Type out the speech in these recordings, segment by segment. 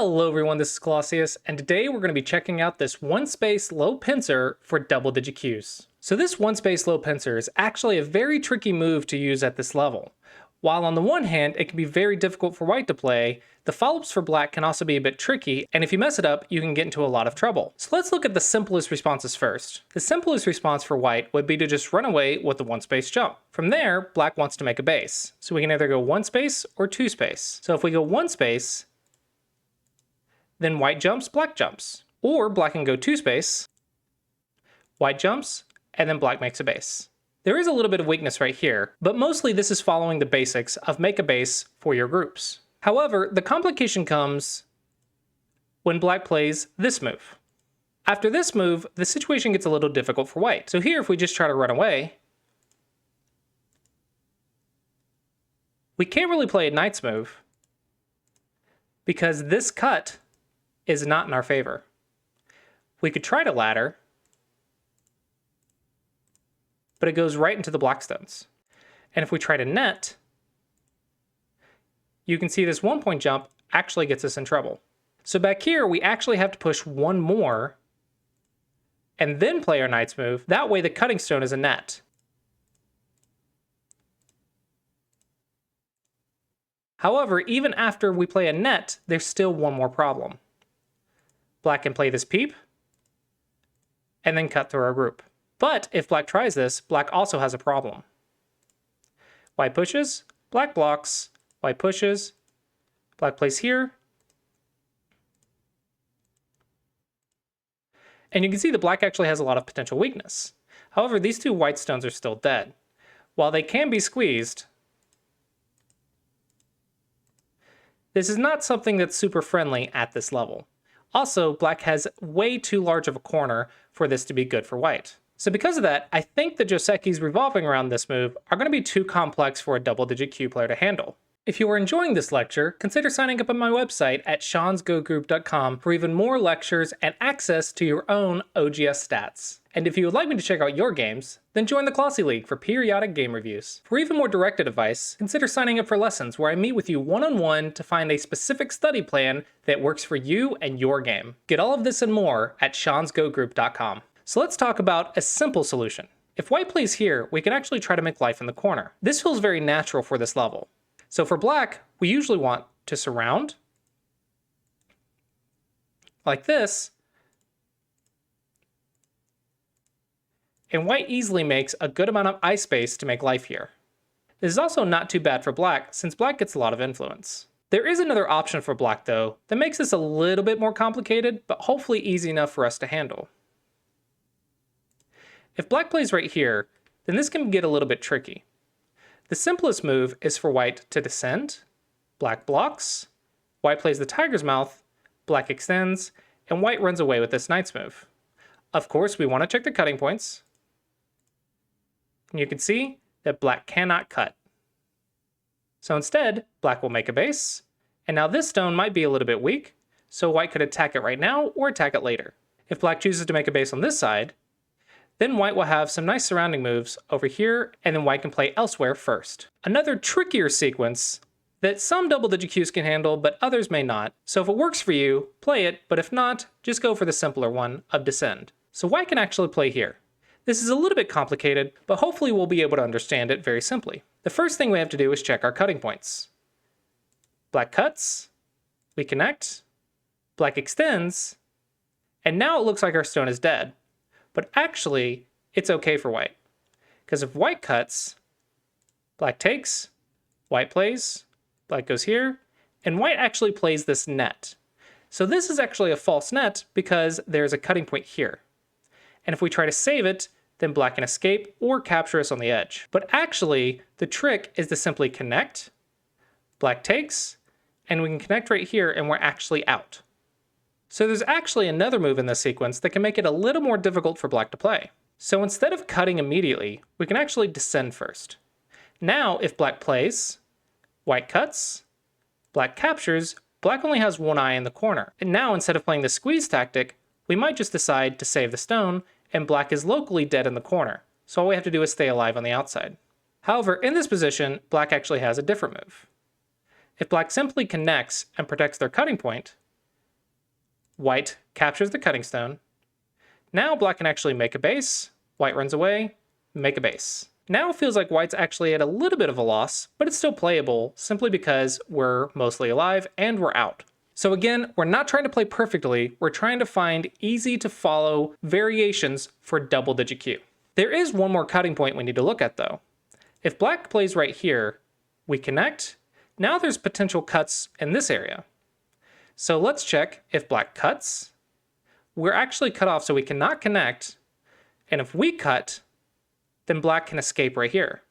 Hello everyone, this is Clossi, and today we're going to be checking out this one space low pincer for double digit Qs. So this one space low pincer is actually a very tricky move to use at this level. While on the one hand, it can be very difficult for white to play, the follow-ups for black can also be a bit tricky, and if you mess it up, you can get into a lot of trouble. So let's look at the simplest responses first. The simplest response for white would be to just run away with the one space jump. From there, black wants to make a base. So we can either go one space or two space. So if we go one space, then white jumps, black jumps. Or black can go two space, white jumps, and then black makes a base. There is a little bit of weakness right here, but mostly this is following the basics of make a base for your groups. However, the complication comes when black plays this move. After this move, the situation gets a little difficult for white. So here, if we just try to run away, we can't really play a knight's move because this cut is not in our favor. We could try to ladder, but it goes right into the black stones. And if we try to net, you can see this 1 point jump actually gets us in trouble. So back here, we actually have to push one more and then play our knight's move. That way the cutting stone is a net. However, even after we play a net, there's still one more problem. Black can play this peep and then cut through our group. But if black tries this, black also has a problem. White pushes, black blocks, white pushes, black plays here. And you can see that black actually has a lot of potential weakness. However, these two white stones are still dead. While they can be squeezed, this is not something that's super friendly at this level. Also, black has way too large of a corner for this to be good for white. So because of that, I think the Josekis revolving around this move are going to be too complex for a double-digit Q player to handle. If you are enjoying this lecture, consider signing up on my website at seansgogroup.com for even more lectures and access to your own OGS stats. And if you would like me to check out your games, then join the Clossi League for periodic game reviews. For even more directed advice, consider signing up for lessons where I meet with you one-on-one to find a specific study plan that works for you and your game. Get all of this and more at seansgogroup.com. So let's talk about a simple solution. If white plays here, we can actually try to make life in the corner. This feels very natural for this level. So for black, we usually want to surround like this, and white easily makes a good amount of eye space to make life here. This is also not too bad for black, since black gets a lot of influence. There is another option for black though, that makes this a little bit more complicated, but hopefully easy enough for us to handle. If black plays right here, then this can get a little bit tricky. The simplest move is for white to descend, black blocks, white plays the tiger's mouth, black extends, and white runs away with this knight's move. Of course, we want to check the cutting points. And you can see that black cannot cut. So instead, black will make a base, and now this stone might be a little bit weak, so white could attack it right now or attack it later. If black chooses to make a base on this side, then white will have some nice surrounding moves over here, and then white can play elsewhere first. Another trickier sequence that some double-digit Qs can handle, but others may not. So if it works for you, play it, but if not, just go for the simpler one of descend. So white can actually play here. This is a little bit complicated, but hopefully we'll be able to understand it very simply. The first thing we have to do is check our cutting points. Black cuts, we connect, black extends, and now it looks like our stone is dead. But actually, it's okay for white. Because if white cuts, black takes, white plays, black goes here, and white actually plays this net. So this is actually a false net because there's a cutting point here. And if we try to save it, then black can escape or capture us on the edge. But actually, the trick is to simply connect, black takes, and we can connect right here and we're actually out. So there's actually another move in this sequence that can make it a little more difficult for black to play. So instead of cutting immediately, we can actually descend first. Now, if black plays, white cuts, black captures, black only has one eye in the corner. And now, instead of playing the squeeze tactic, we might just decide to save the stone, and black is locally dead in the corner. So all we have to do is stay alive on the outside. However, in this position, black actually has a different move. If black simply connects and protects their cutting point, white captures the cutting stone. Now black can actually make a base, white runs away, make a base. Now it feels like white's actually at a little bit of a loss, but it's still playable simply because we're mostly alive and we're out. So again, we're not trying to play perfectly, we're trying to find easy to follow variations for double-digit Q. There is one more cutting point we need to look at though. If black plays right here, we connect, now there's potential cuts in this area. So let's check if black cuts. We're actually cut off so we cannot connect, and if we cut, then black can escape right here.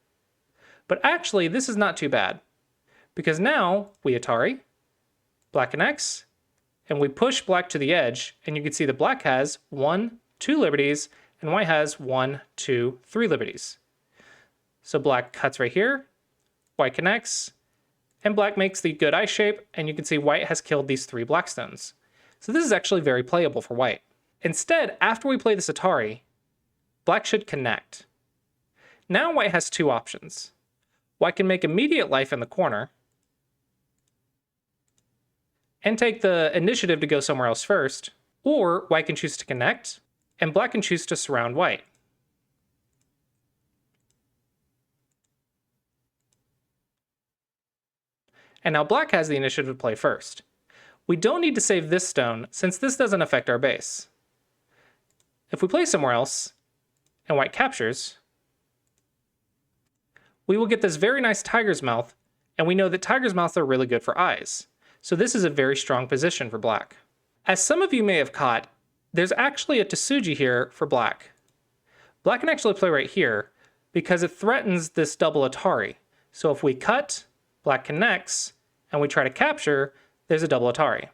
But actually, this is not too bad, because now we Atari, black connects, and we push black to the edge, and you can see that black has 1, 2 liberties, and white has 1, 2, 3 liberties. So black cuts right here, white connects, and black makes the good ice shape, and you can see white has killed these 3 black stones. So this is actually very playable for white. Instead, after we play this Atari, black should connect. Now white has 2 options. White can make immediate life in the corner, and take the initiative to go somewhere else first, or white can choose to connect, and black can choose to surround white. And now black has the initiative to play first. We don't need to save this stone, since this doesn't affect our base. If we play somewhere else, and white captures, we will get this very nice tiger's mouth, and we know that tiger's mouths are really good for eyes. So this is a very strong position for black. As some of you may have caught, there's actually a Tsuji here for black. Black can actually play right here, because it threatens this double Atari. So if we cut, black connects, and we try to capture, there's a double Atari.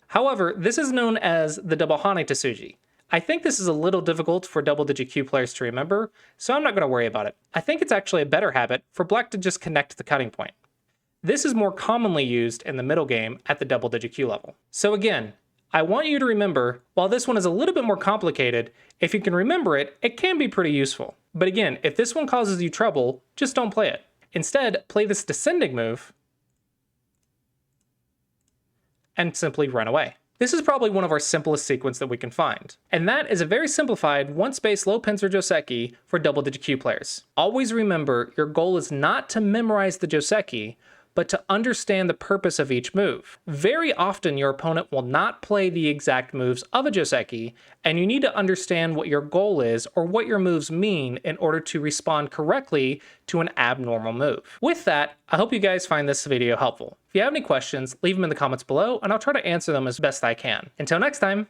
However, this is known as the double Hane Tsuji. I think this is a little difficult for double-digit Q players to remember, so I'm not going to worry about it. I think it's actually a better habit for black to just connect the cutting point. This is more commonly used in the middle game at the double-digit Q level. So again, I want you to remember, while this one is a little bit more complicated, if you can remember it, it can be pretty useful. But again, if this one causes you trouble, just don't play it. Instead, play this descending move, and simply run away. This is probably one of our simplest sequences that we can find. And that is a very simplified one-space low Pincer Joseki for double-digit Q players. Always remember, your goal is not to memorize the Joseki, but to understand the purpose of each move. Very often your opponent will not play the exact moves of a Joseki, and you need to understand what your goal is or what your moves mean in order to respond correctly to an abnormal move. With that, I hope you guys find this video helpful. If you have any questions, leave them in the comments below, and I'll try to answer them as best I can. Until next time!